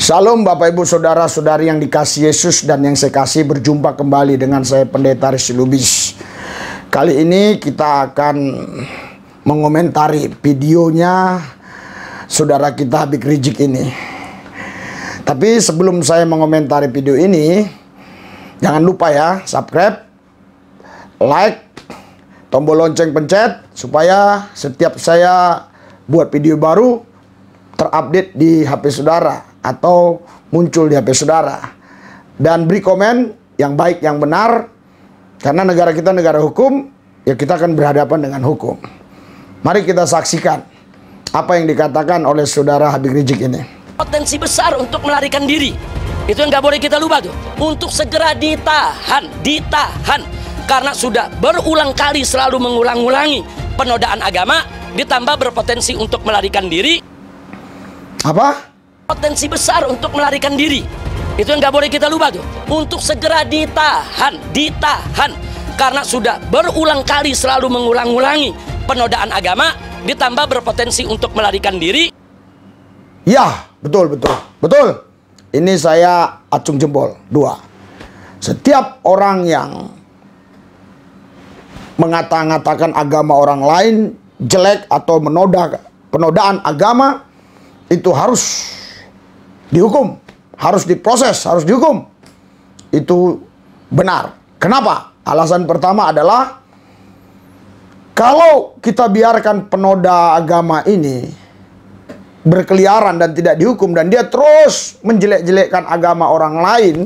Shalom Bapak Ibu Saudara-saudari yang dikasihi Yesus dan yang saya kasih, berjumpa kembali dengan saya Pendeta Rizky Lubis. Kali ini kita akan mengomentari videonya saudara kita Habib Rizik ini. Tapi sebelum saya mengomentari video ini, jangan lupa ya, subscribe, like, tombol lonceng pencet, supaya setiap saya buat video baru terupdate di HP saudara atau muncul di HP saudara. Dan beri komen yang baik, yang benar, karena negara kita negara hukum, ya kita akan berhadapan dengan hukum. Mari kita saksikan apa yang dikatakan oleh saudara Habib Rizik ini. Potensi besar untuk melarikan diri, itu yang nggak boleh kita lupa tuh, untuk segera ditahan, karena sudah berulang kali selalu mengulang-ulangi penodaan agama, ditambah berpotensi untuk melarikan diri. Apa? Potensi besar untuk melarikan diri, itu yang nggak boleh kita lupa tuh, untuk segera ditahan, karena sudah berulang kali selalu mengulang-ulangi penodaan agama, ditambah berpotensi untuk melarikan diri. Ya, betul. Ini saya acung jempol. 2. Setiap orang yang mengata-ngatakan agama orang lain jelek atau penodaan agama, itu harus dihukum, harus diproses, harus dihukum. Itu benar. Kenapa? Alasan pertama adalah, kalau kita biarkan penoda agama ini berkeliaran dan tidak dihukum, dan dia terus menjelek-jelekkan agama orang lain,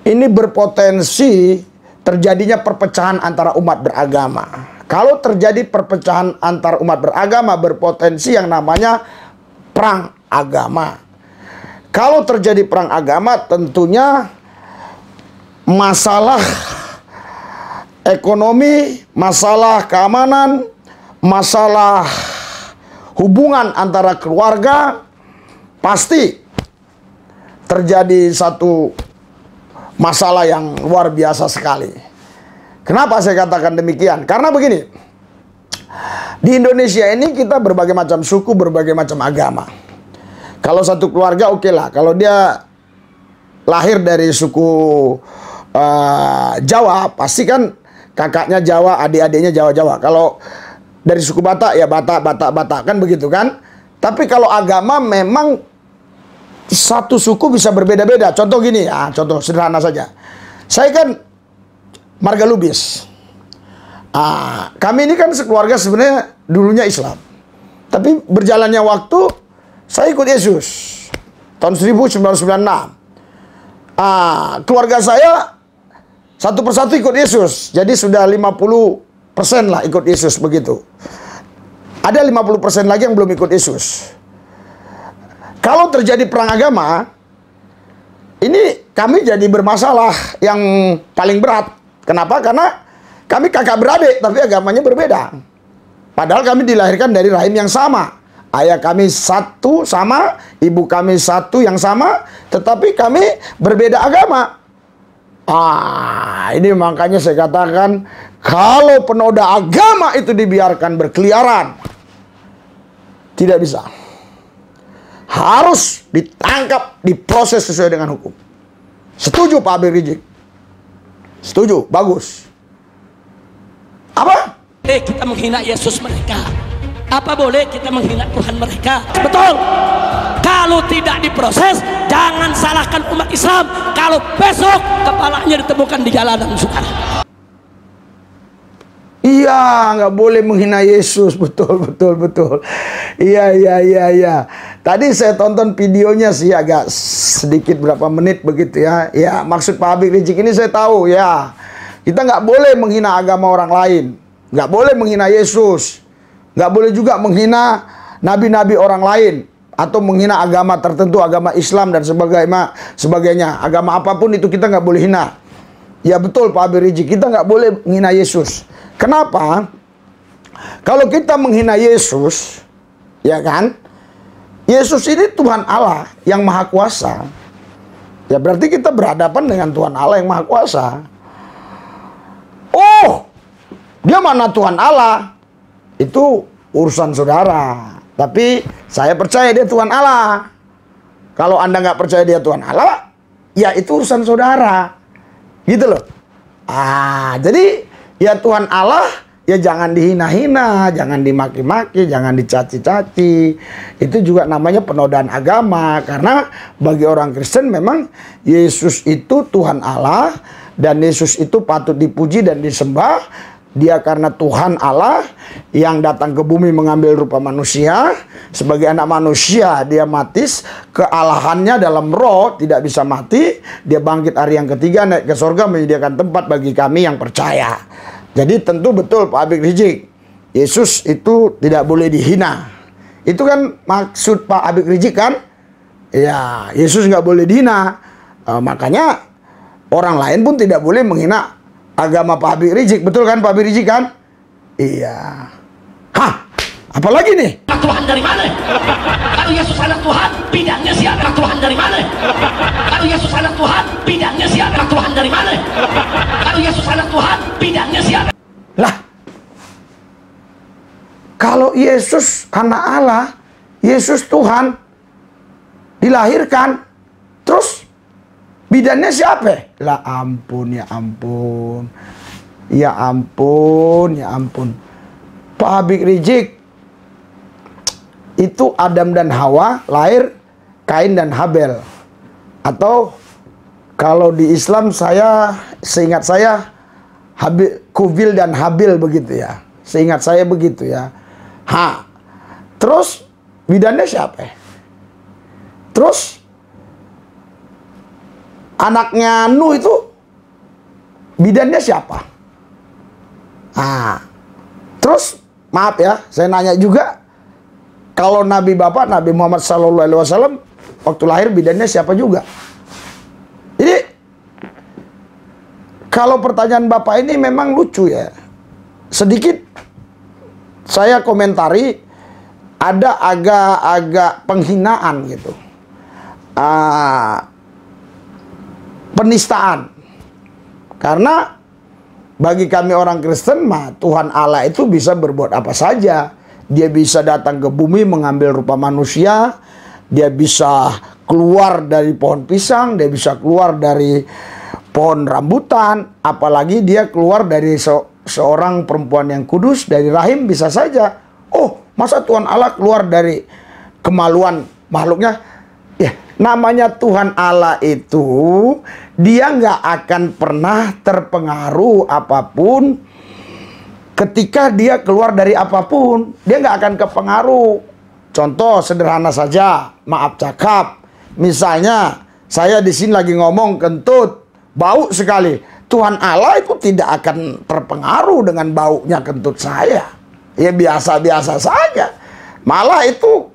ini berpotensi terjadinya perpecahan antara umat beragama. Kalau terjadi perpecahan antar umat beragama, berpotensi yang namanya perang agama. Kalau terjadi perang agama, tentunya masalah ekonomi, masalah keamanan, masalah hubungan antara keluarga, pasti terjadi satu masalah yang luar biasa sekali. Kenapa saya katakan demikian? Karena begini, di Indonesia ini kita berbagai macam suku, berbagai macam agama. Kalau satu keluarga oke lah, kalau dia lahir dari suku Jawa, pasti kan kakaknya Jawa, adik-adiknya Jawa-Jawa. Kalau dari suku Batak, ya Batak, kan begitu kan. Tapi kalau agama memang satu suku bisa berbeda-beda. Contoh gini ya, contoh sederhana saja. Saya kan marga Lubis. Kami ini kan sekeluarga sebenarnya dulunya Islam. Tapi berjalannya waktu, saya ikut Yesus tahun 1996. Keluarga saya satu persatu ikut Yesus. Jadi sudah 50% lah ikut Yesus begitu. Ada 50% lagi yang belum ikut Yesus. Kalau terjadi perang agama, ini kami jadi bermasalah yang paling berat. Kenapa? Karena kami kakak beradik, tapi agamanya berbeda. Padahal kami dilahirkan dari rahim yang sama. Ayah kami satu sama, ibu kami satu yang sama, tetapi kami berbeda agama. Ini makanya saya katakan, kalau penoda agama itu dibiarkan berkeliaran, tidak bisa. Harus ditangkap, diproses sesuai dengan hukum. Setuju Pak Habib Rizik? Setuju, bagus. Apa? Kita menghina Yesus mereka. Apa boleh kita menghina Tuhan mereka? Betul. Kalau tidak diproses, jangan salahkan umat Islam kalau besok kepalanya ditemukan di jalanan, saudara. Iya, nggak boleh menghina Yesus. Betul. Iya. Tadi saya tonton videonya sih, agak sedikit berapa menit begitu ya. Ya, maksud Pak Habib Rizik ini saya tahu ya. Kita nggak boleh menghina agama orang lain. Nggak boleh menghina Yesus. Nggak boleh juga menghina nabi-nabi orang lain, atau menghina agama tertentu, agama Islam dan sebagainya. Agama apapun itu kita nggak boleh hina. Ya betul Pak Habib Rizik, kita nggak boleh menghina Yesus. Kenapa? Kalau kita menghina Yesus, ya kan? Yesus ini Tuhan Allah yang Maha Kuasa. Ya berarti kita berhadapan dengan Tuhan Allah yang Maha Kuasa. Oh, dia mana Tuhan Allah? Itu urusan saudara. Tapi saya percaya dia Tuhan Allah. Kalau Anda nggak percaya dia Tuhan Allah, ya itu urusan saudara. Gitu loh. Jadi ya Tuhan Allah, ya jangan dihina-hina, jangan dimaki-maki, jangan dicaci-caci. Itu juga namanya penodaan agama. Karena bagi orang Kristen memang Yesus itu Tuhan Allah, dan Yesus itu patut dipuji dan disembah. Dia karena Tuhan Allah yang datang ke bumi mengambil rupa manusia. Sebagai anak manusia dia mati, kealahannya dalam roh tidak bisa mati. Dia bangkit hari yang ketiga, naik ke sorga, menyediakan tempat bagi kami yang percaya. Jadi tentu betul Pak Habib Rizik, Yesus itu tidak boleh dihina. Itu kan maksud Pak Habib Rizik kan? Ya, Yesus nggak boleh dihina. Makanya orang lain pun tidak boleh menghina agama Pak Habib Rizik. Betul kan Pak Habib Rizik kan? Iya. Apalagi nih? Tuhan dari mana? Kalau Yesus anak Tuhan, bidangnya siapa? Tuhan dari mana? Kalau Yesus anak Tuhan, bidangnya siapa? Tuhan dari mana? Kalau Yesus anak Tuhan, bidangnya siapa? Lah, kalau Yesus anak Allah, Yesus Tuhan, dilahirkan, terus bidannya siapa? Lah ampun, ya ampun. Ya ampun, ya ampun. Pak Habib Rizik, itu Adam dan Hawa lahir Kain dan Habel. Atau kalau di Islam seingat saya Kubil dan Habil begitu ya. Seingat saya begitu ya. Terus bidannya siapa? Terus anaknya Nuh itu bidannya siapa? Terus maaf ya, saya nanya juga, kalau Nabi Bapak Nabi Muhammad SAW waktu lahir bidannya siapa juga? Jadi kalau pertanyaan Bapak ini memang lucu ya. Sedikit saya komentari, ada agak-agak penghinaan gitu. Penistaan. Karena bagi kami orang Kristen mah Tuhan Allah itu bisa berbuat apa saja. Dia bisa datang ke bumi mengambil rupa manusia. Dia bisa keluar dari pohon pisang. Dia bisa keluar dari pohon rambutan. Apalagi dia keluar dari seorang perempuan yang kudus. Dari rahim bisa saja. Oh, masa Tuhan Allah keluar dari kemaluan makhluknya? Ya, namanya Tuhan Allah itu, dia nggak akan pernah terpengaruh apapun. Ketika dia keluar dari apapun, dia nggak akan kepengaruh. Contoh sederhana saja, maaf cakap. Misalnya, saya di sini lagi ngomong kentut, bau sekali. Tuhan Allah itu tidak akan terpengaruh dengan baunya kentut saya. Ya biasa-biasa saja. Malah itu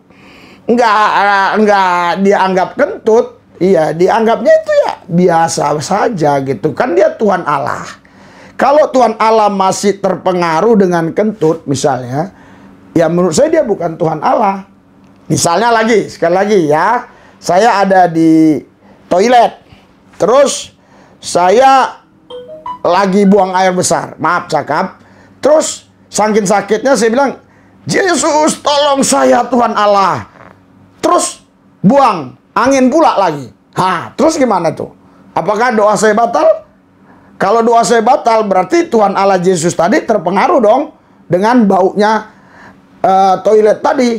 nggak dianggap kentut. Iya, dianggapnya itu ya biasa saja gitu. Kan dia Tuhan Allah. Kalau Tuhan Allah masih terpengaruh dengan kentut misalnya, ya menurut saya dia bukan Tuhan Allah. Misalnya lagi, sekali lagi ya, saya ada di toilet, terus saya lagi buang air besar, maaf cakap, terus saking sakitnya saya bilang, Yesus tolong saya Tuhan Allah. Terus buang, angin pula lagi. Terus gimana tuh? Apakah doa saya batal? Kalau doa saya batal, berarti Tuhan Allah Yesus tadi terpengaruh dong dengan baunya toilet tadi.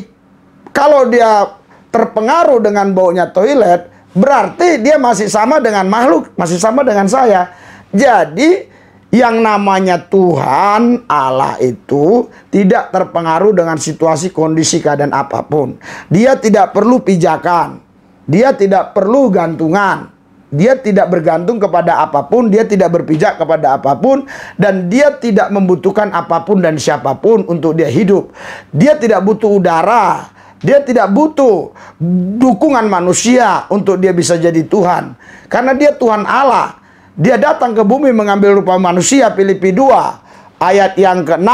Kalau dia terpengaruh dengan baunya toilet, berarti dia masih sama dengan makhluk, masih sama dengan saya. Jadi yang namanya Tuhan Allah itu tidak terpengaruh dengan situasi, kondisi, keadaan apapun. Dia tidak perlu pijakan, dia tidak perlu gantungan. Dia tidak bergantung kepada apapun, dia tidak berpijak kepada apapun, dan dia tidak membutuhkan apapun dan siapapun untuk dia hidup. Dia tidak butuh udara, dia tidak butuh dukungan manusia untuk dia bisa jadi Tuhan. Karena dia Tuhan Allah. Dia datang ke bumi mengambil rupa manusia, Filipi 2 ayat yang ke-6.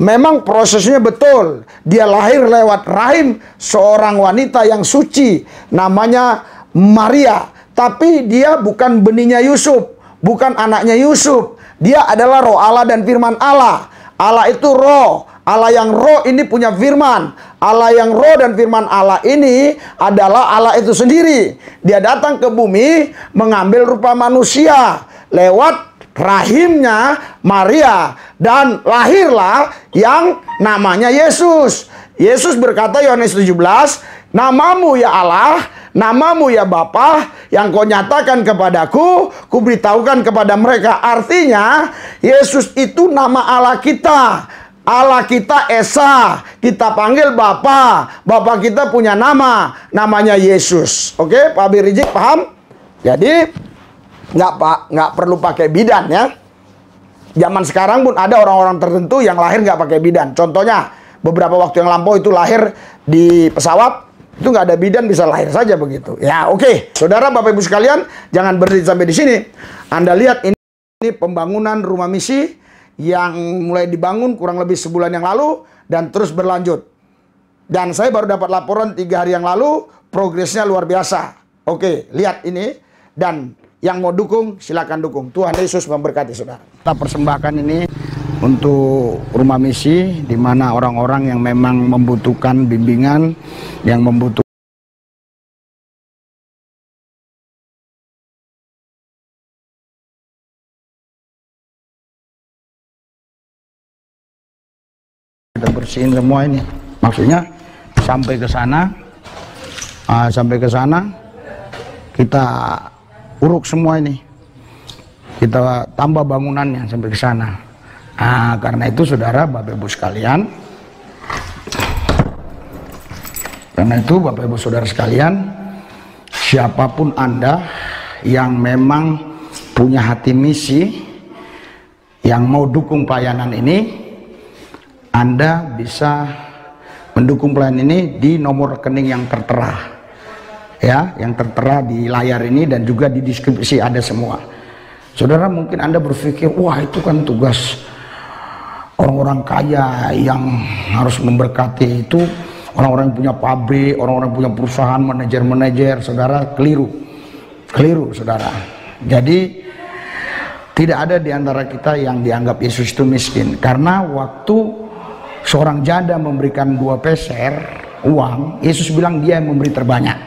Memang prosesnya betul. Dia lahir lewat rahim seorang wanita yang suci, namanya Maria. Tapi dia bukan benihnya Yusuf, bukan anaknya Yusuf. Dia adalah roh Allah dan firman Allah. Allah itu roh, Allah yang roh ini punya firman. Allah yang roh dan firman Allah ini adalah Allah itu sendiri. Dia datang ke bumi mengambil rupa manusia lewat rahimnya Maria, dan lahirlah yang namanya Yesus. Yesus berkata, Yohanes 17, namamu ya Allah, namamu ya Bapa, yang kau nyatakan kepadaku, kuberitahukan kepada mereka. Artinya Yesus itu nama Allah kita. Allah kita Esa, kita panggil Bapa. Bapa kita punya nama, namanya Yesus. Oke, Pak Birizik paham? Jadi nggak perlu pakai bidan ya. Zaman sekarang pun ada orang-orang tertentu yang lahir nggak pakai bidan. Contohnya beberapa waktu yang lampau itu lahir di pesawat, itu nggak ada bidan, bisa lahir saja begitu. Ya oke. Saudara, Bapak Ibu sekalian, jangan berhenti sampai di sini. Anda lihat ini pembangunan rumah misi yang mulai dibangun kurang lebih sebulan yang lalu dan terus berlanjut. Dan saya baru dapat laporan 3 hari yang lalu, progresnya luar biasa. Oke, lihat ini. Dan yang mau dukung, silakan dukung. Tuhan Yesus memberkati saudara. Kita persembahkan ini untuk rumah misi, di mana orang-orang yang memang membutuhkan bimbingan, yang membutuhkan kita bersihin semua ini. Maksudnya sampai ke sana, kita uruk semua ini, kita tambah bangunannya sampai ke sana. Karena itu saudara, Bapak Ibu sekalian, saudara sekalian, siapapun Anda yang memang punya hati misi, yang mau dukung pelayanan ini, Anda bisa mendukung pelayanan ini di nomor rekening yang tertera, ya, yang tertera di layar ini, dan juga di deskripsi ada semua. Saudara, mungkin Anda berpikir, wah itu kan tugas orang-orang kaya yang harus memberkati, itu orang-orang yang punya pabrik, orang-orang yang punya perusahaan, manajer-manajer. Saudara, keliru saudara. Jadi tidak ada di antara kita yang dianggap Yesus itu miskin, karena waktu seorang janda memberikan 2 peser uang, Yesus bilang dia yang memberi terbanyak.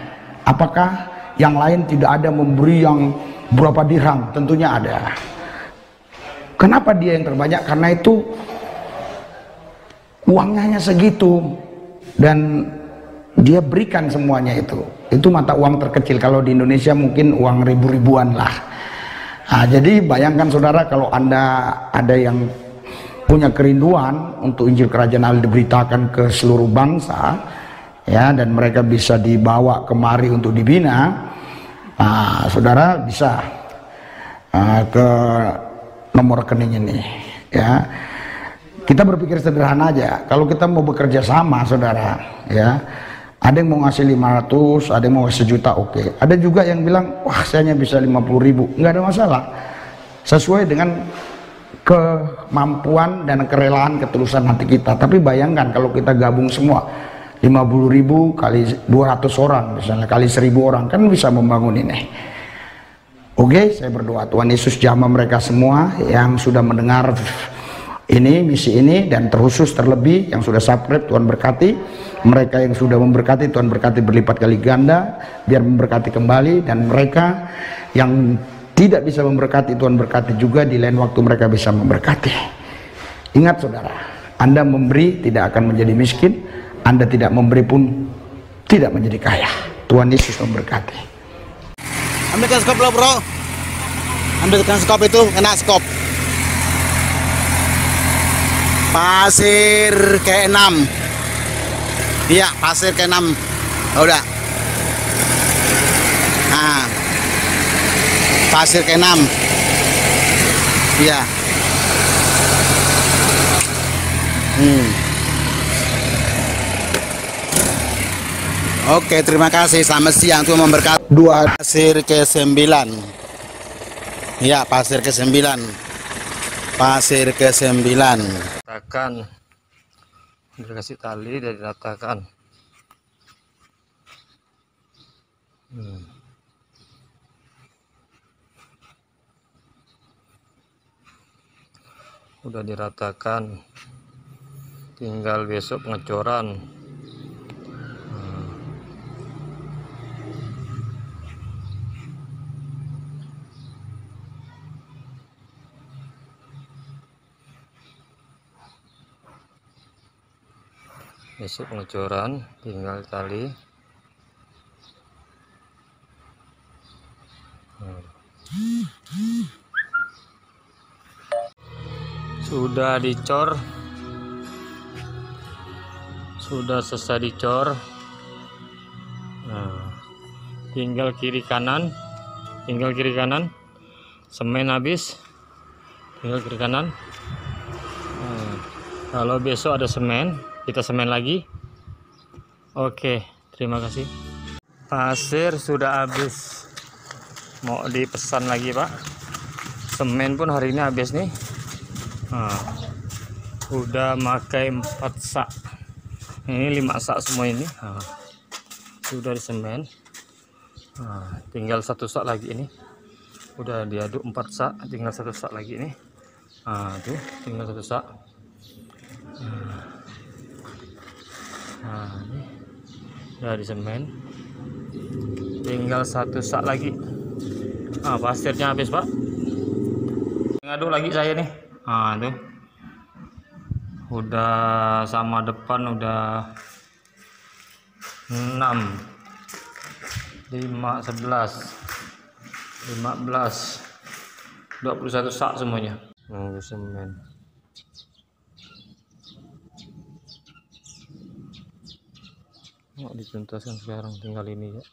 Apakah yang lain tidak ada memberi yang berapa dirham? Tentunya ada. Kenapa dia yang terbanyak? Karena itu uangnya hanya segitu, dan dia berikan semuanya itu. Itu mata uang terkecil. Kalau di Indonesia mungkin uang ribu-ribuan lah. Jadi bayangkan saudara, kalau Anda ada yang punya kerinduan untuk Injil Kerajaan Allah diberitakan ke seluruh bangsa, ya, dan mereka bisa dibawa kemari untuk dibina, saudara bisa ke nomor rekening ini, ya. Kita berpikir sederhana aja. Kalau kita mau bekerja sama, saudara, ya, ada yang mau ngasih 500, ada yang mau ngasih 1 juta, oke. Ada juga yang bilang, wah saya hanya bisa 50.000, nggak ada masalah, sesuai dengan kemampuan dan kerelaan, ketulusan hati kita. Tapi bayangkan kalau kita gabung semua, 50.000 kali 200 orang, misalnya kali 1.000 orang, kan bisa membangun ini. Oke, saya berdoa Tuhan Yesus jamah mereka semua yang sudah mendengar ini, misi ini, dan terkhusus terlebih yang sudah subscribe, Tuhan berkati. Mereka yang sudah memberkati, Tuhan berkati berlipat kali ganda, biar memberkati kembali. Dan mereka yang tidak bisa memberkati, Tuhan berkati juga, di lain waktu mereka bisa memberkati. Ingat saudara, Anda memberi tidak akan menjadi miskin, Anda tidak memberi pun tidak menjadi kaya. Tuhan Yesus memberkati. Ambilkan skop lo bro, ambilkan skop itu, kena skop. Pasir ke-6. Iya, pasir ke-6. Udah. Nah, pasir ke-6. Iya. Oke, terima kasih. Selamat siang, Tuhan memberkati. Pasir ke-9. Iya, pasir ke-9. Pasir ke-9. Ratakan, dikasih tali dan diratakan. Udah diratakan, tinggal besok pengecoran. Besok pengecoran, tinggal tali. Sudah dicor, sudah selesai dicor. Tinggal kiri kanan, semen habis, tinggal kiri kanan. Kalau besok ada semen, kita semen lagi. Oke, terima kasih. Pasir sudah habis, mau dipesan lagi Pak. Semen pun hari ini habis nih. Udah pakai 4 sak, ini 5 sak semua ini. Sudah disemen. Tinggal 1 sak lagi ini. Udah diaduk 4 sak, tinggal 1 sak lagi ini. Tuh tinggal 1 sak. Ini udah disemen, tinggal 1 sak lagi. Pasirnya habis Pak. Ngaduk lagi saya nih. Tuh udah sama depan udah 6, 5, 11, 15, 21 sak semuanya. Semen. Mau dituntaskan sekarang, tinggal ini ya.